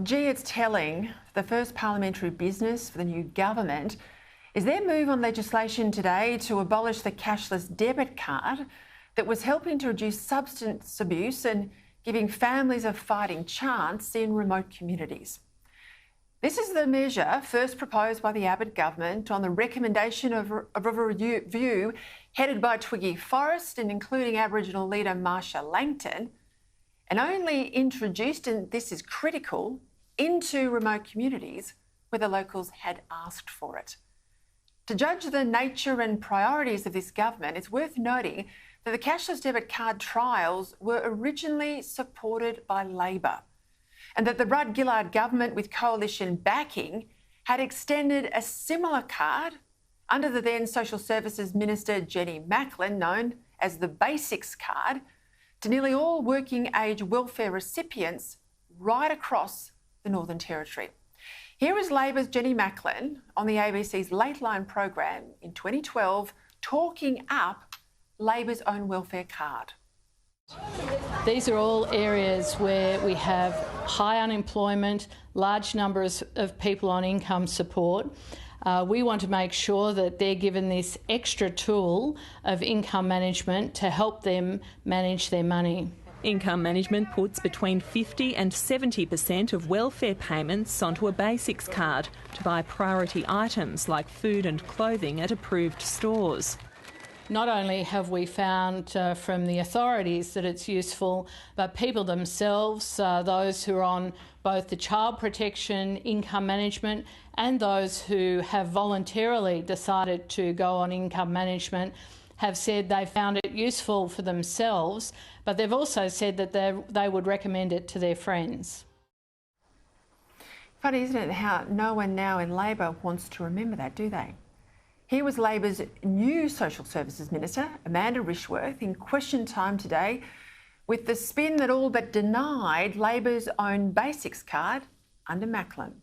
Gee, it's telling. The first parliamentary business for the new government is their move on legislation today to abolish the cashless debit card that was helping to reduce substance abuse and giving families a fighting chance in remote communities. This is the measure first proposed by the Abbott government on the recommendation of a review headed by Twiggy Forrest and including Aboriginal leader Marsha Langton, and only introduced, and this is critical, into remote communities where the locals had asked for it. To judge the nature and priorities of this government, it's worth noting that the cashless debit card trials were originally supported by Labor, and that the Rudd-Gillard government with coalition backing had extended a similar card under the then Social Services Minister Jenny Macklin, known as the Basics card, to nearly all working age welfare recipients right across the Northern Territory. Here is Labor's Jenny Macklin on the ABC's Late Line program in 2012 talking up Labor's own welfare card. These are all areas where we have high unemployment, large numbers of people on income support. We want to make sure that they're given this extra tool of income management to help them manage their money. Income management puts between 50% and 70% of welfare payments onto a basics card to buy priority items like food and clothing at approved stores. Not only have we found from the authorities that it's useful, but people themselves, those who are on both the child protection, income management, and those who have voluntarily decided to go on income management, have said they found it useful for themselves, but they've also said that they would recommend it to their friends. Funny, isn't it, how no one now in Labor wants to remember that, do they? Here was Labor's new Social Services Minister, Amanda Rishworth, in question time today with the spin that all but denied Labor's own Basics card under Macklin.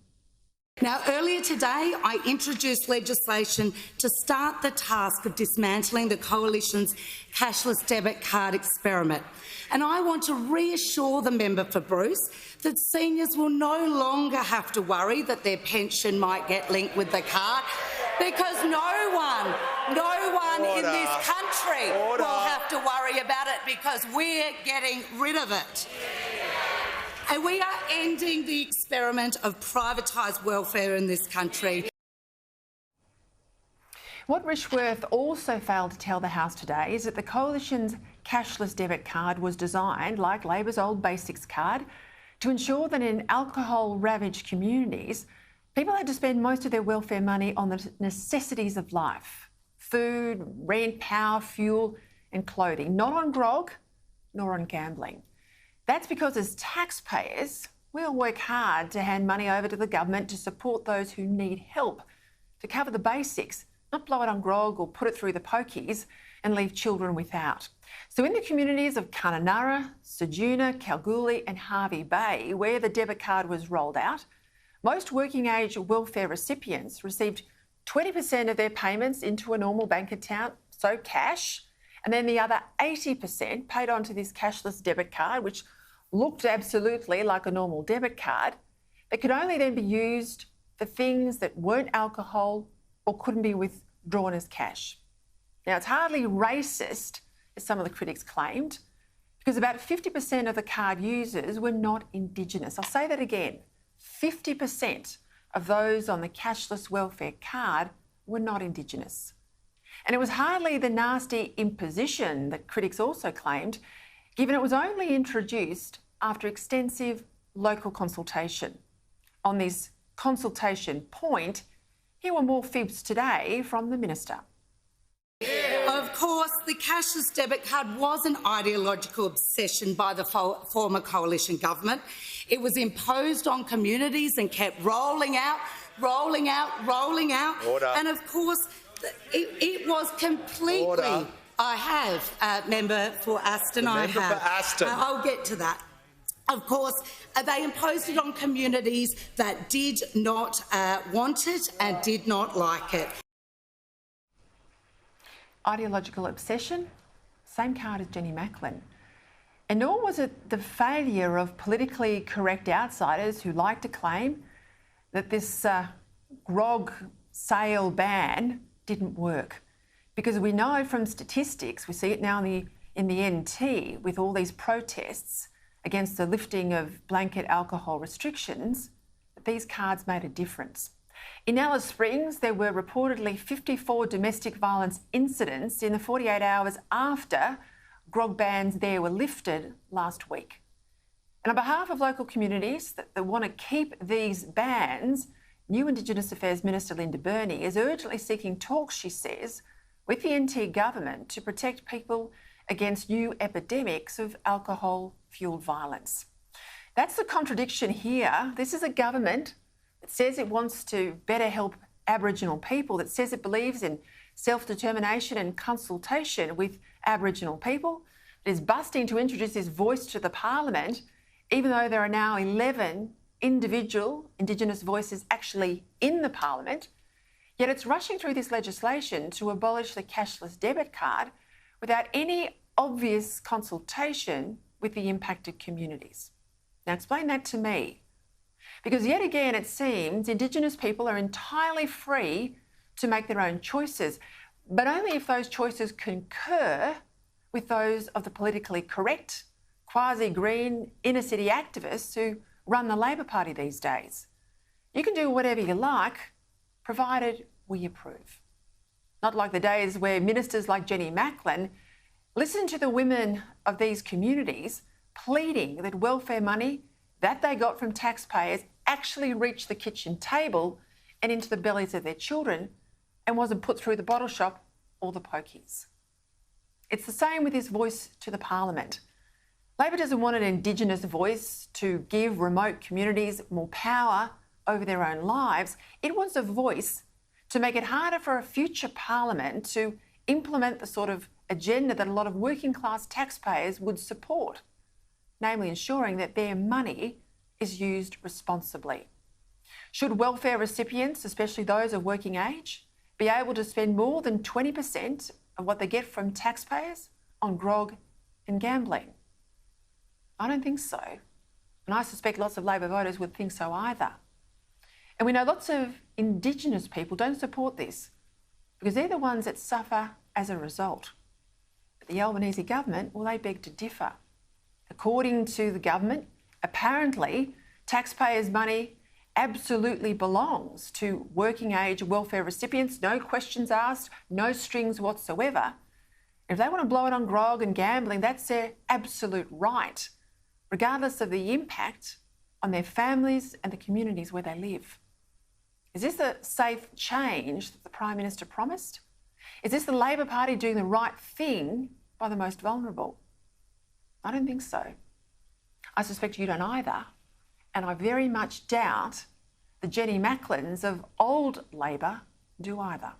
Now, earlier today, I introduced legislation to start the task of dismantling the Coalition's cashless debit card experiment. And I want to reassure the member for Bruce that seniors will no longer have to worry that their pension might get linked with the card, because no one in this country will have to worry about it, because we're getting rid of it. And we are ending the experiment of privatised welfare in this country. What Rishworth also failed to tell the House today is that the Coalition's cashless debit card was designed, like Labor's old Basics card, to ensure that in alcohol-ravaged communities, people had to spend most of their welfare money on the necessities of life: food, rent, power, fuel and clothing, not on grog nor on gambling. That's because as taxpayers, we all work hard to hand money over to the government to support those who need help, to cover the basics, not blow it on grog or put it through the pokies and leave children without. So in the communities of Kununurra, Ceduna, Kalgoorlie and Hervey Bay, where the debit card was rolled out, most working age welfare recipients received 20% of their payments into a normal bank account, so cash, and then the other 80% paid onto this cashless debit card, which looked absolutely like a normal debit card, that could only then be used for things that weren't alcohol or couldn't be withdrawn as cash. Now, it's hardly racist, as some of the critics claimed, because about 50% of the card users were not Indigenous. I'll say that again. 50% of those on the cashless welfare card were not Indigenous. And it was hardly the nasty imposition that critics also claimed, given it was only introduced after extensive local consultation. On this consultation point, here were more fibs today from the Minister. Of course, the cashless debit card was an ideological obsession by the former coalition government. It was imposed on communities and kept rolling out. Order. And of course, it was completely... Order. I have, member for Aston, I have. Member for Aston. I'll get to that. Of course, they imposed it on communities that did not want it and did not like it. Ideological obsession, same card as Jenny Macklin. And nor was it the failure of politically correct outsiders who like to claim that this grog sale ban didn't work. Because we know from statistics, we see it now in the NT with all these protests against the lifting of blanket alcohol restrictions, that these cards made a difference. In Alice Springs, there were reportedly 54 domestic violence incidents in the 48 hours after grog bans there were lifted last week. And on behalf of local communities that want to keep these bans, new Indigenous Affairs Minister Linda Burney is urgently seeking talks, she says, with the NT government to protect people against new epidemics of alcohol-fuelled violence. That's the contradiction here. This is a government that says it wants to better help Aboriginal people, that says it believes in self-determination and consultation with Aboriginal people, that is busting to introduce this voice to the Parliament, even though there are now 11 individual Indigenous voices actually in the Parliament, yet it's rushing through this legislation to abolish the cashless debit card without any obvious consultation with the impacted communities. Now explain that to me. Because yet again it seems Indigenous people are entirely free to make their own choices, but only if those choices concur with those of the politically correct, quasi-green inner city activists who run the Labor Party these days. You can do whatever you like, provided we approve. Not like the days where ministers like Jenny Macklin listened to the women of these communities pleading that welfare money that they got from taxpayers actually reached the kitchen table and into the bellies of their children and wasn't put through the bottle shop or the pokies. It's the same with this voice to the Parliament. Labor doesn't want an Indigenous voice to give remote communities more power over their own lives. It wants a voice to make it harder for a future Parliament to implement the sort of agenda that a lot of working class taxpayers would support, namely ensuring that their money is used responsibly. Should welfare recipients, especially those of working age, be able to spend more than 20% of what they get from taxpayers on grog and gambling? I don't think so. And I suspect lots of Labor voters would think so either. And we know lots of Indigenous people don't support this because they're the ones that suffer as a result. But the Albanese government, well, they beg to differ. According to the government, apparently taxpayers' money absolutely belongs to working age welfare recipients, no questions asked, no strings whatsoever. If they want to blow it on grog and gambling, that's their absolute right, regardless of the impact on their families and the communities where they live. Is this the safe change that the Prime Minister promised? Is this the Labor Party doing the right thing by the most vulnerable? I don't think so. I suspect you don't either. And I very much doubt the Jenny Macklins of old Labor do either.